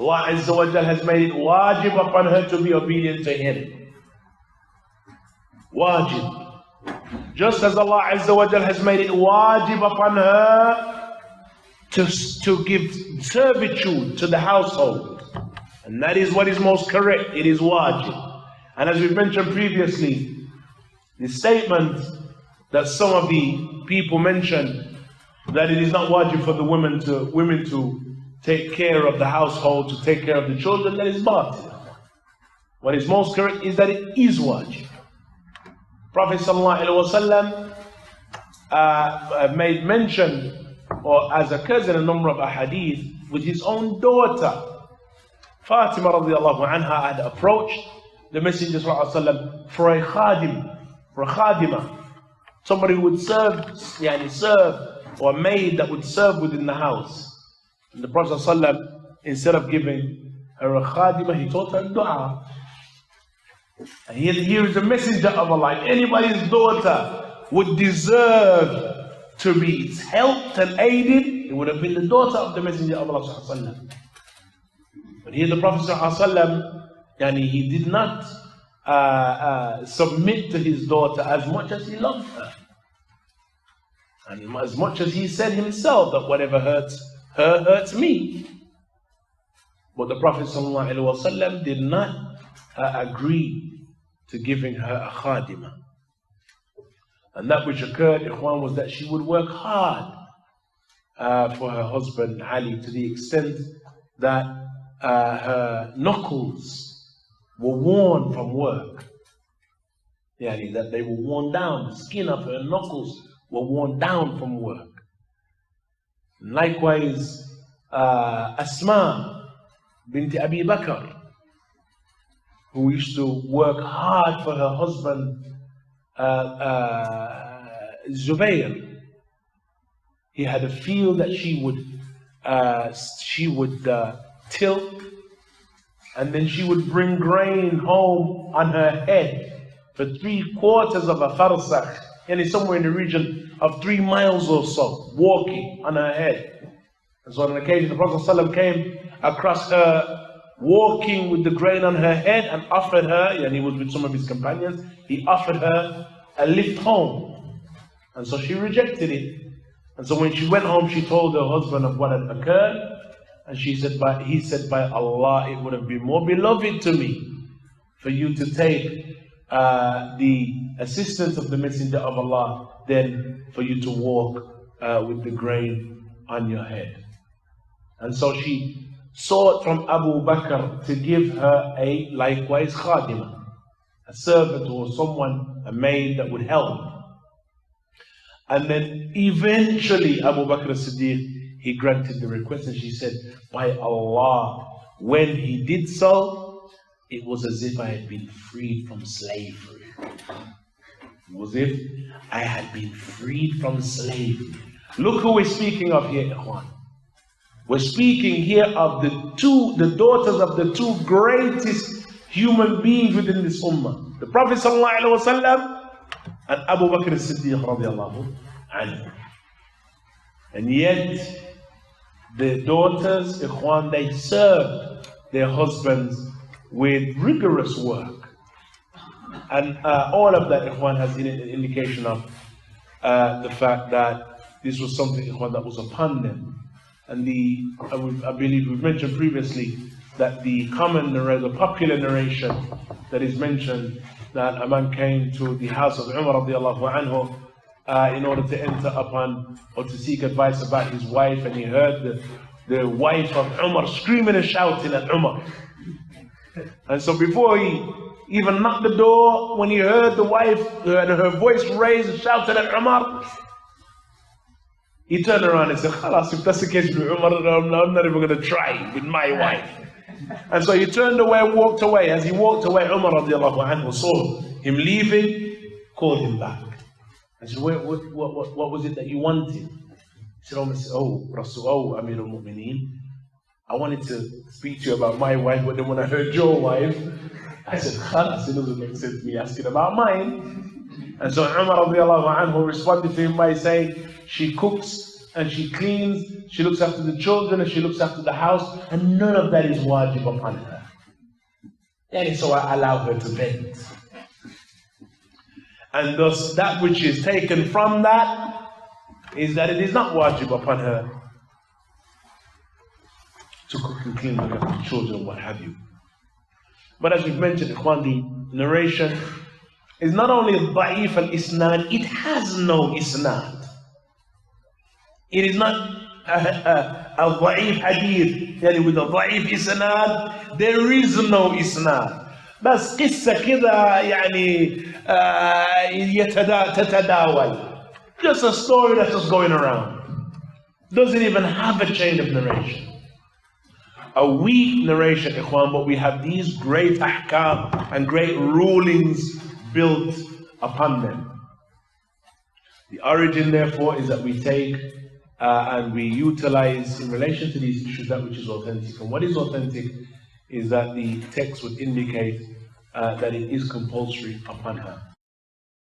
Allah Azza wa Jal has made it wajib upon her to be obedient to Him. Wajib. Just as Allah Azza wa Jal has made it wajib upon her to give servitude to the household. And that is what is most correct. It is wajib. And as we mentioned previously, the statement that some of the people mentioned, that it is not wajib for the women to take care of the household, to take care of the children, that is batil. What is most correct is that it is wajib. Prophet ﷺ made mention, or as occurs in a number of ahadith, with his own daughter. Fatima radiallahu anha had approached the Messenger ﷺ for a khadim, for a khadima, somebody who would serve, or a maid that would serve within the house. And the Prophet ﷺ, instead of giving her a khadima, he taught her dua. And here is the messenger of Allah. Anybody's daughter would deserve to be helped and aided, it would have been the daughter of the messenger of Allah ﷺ. But here the Prophet ﷺ, he did not submit to his daughter as much as he loved her. And as much as he said himself that whatever hurts her hurts me. But the Prophet ﷺ did not agree to giving her a khadima. And that which occurred, Ikhwan, was that she would work hard for her husband Ali, to the extent that her knuckles were worn from work. That they were worn down, the skin of her knuckles were worn down from work. And likewise, Asma bint Abi Bakr, who used to work hard for her husband Zubayr. He had a field that she would till, and then she would bring grain home on her head for 3/4 of a farsakh, and somewhere in the region of 3 miles or so, walking on her head. And so on an occasion, the Prophet ﷺ came across her walking with the grain on her head and offered her, and he was with some of his companions, he offered her a lift home. And so she rejected it. And so when she went home, she told her husband of what had occurred. And he said, by Allah, it would have been more beloved to me for you to take the assistance of the Messenger of Allah than for you to walk with the grain on your head. And so she sought from Abu Bakr to give her a likewise khadima, a servant or someone, a maid that would help. And then eventually Abu Bakr as-Siddiq, he granted the request, and she said, by Allah, when he did so, it was as if I had been freed from slavery. It was as if I had been freed from slavery. Look who we're speaking of here, Ikhwan. We're speaking here of the daughters of the two greatest human beings within this ummah, the Prophet ﷺ and Abu Bakr as-Siddiq radiallahu anhu. And yet, the daughters, Ikhwan, they served their husbands with rigorous work. And all of that, Ikhwan, has an indication of the fact that this was something, Ikhwan, that was upon them. And I believe we've mentioned previously that the common narration, the popular narration that is mentioned, that a man came to the house of Umar radiallahu anhu in order to enter upon or to seek advice about his wife, and he heard the wife of Umar screaming and shouting at Umar. And so before he even knocked the door, when he heard the wife and her voice raised and shouted at Umar, he turned around and said, Khalas, if that's the case with Umar, I'm not even going to try with my wife. And so he turned away and walked away. As he walked away, Umar radiallahu anhu saw him leaving, called him back. I said, what was it that you wanted? He said, Rasul, Amir al-Mu'mineen, I wanted to speak to you about my wife, but then when I heard your wife, I said, Khalas, it doesn't make sense me asking about mine. And so Umar radiallahu anhu responded to him by saying, she cooks and she cleans, she looks after the children, and she looks after the house, and none of that is wajib upon her. And so I allow her to vent. And thus that which is taken from that is that it is not wajib upon her to cook and clean, look after the children, what have you. But as we've mentioned, Ikhwan, the narration is not only da'if al-isnad, it has no isnad. It is not a da'if hadith, يعني with a da'if isnad, there is no isnad. بس قصة كذا يعني تتداول. Just a story that's just going around. Doesn't even have a chain of narration. A weak narration, Ikhwan, but we have these great ahkam and great rulings built upon them. The origin, therefore, is that we take and we utilize in relation to these issues that which is authentic. And what is authentic is that the text would indicate that it is compulsory upon her.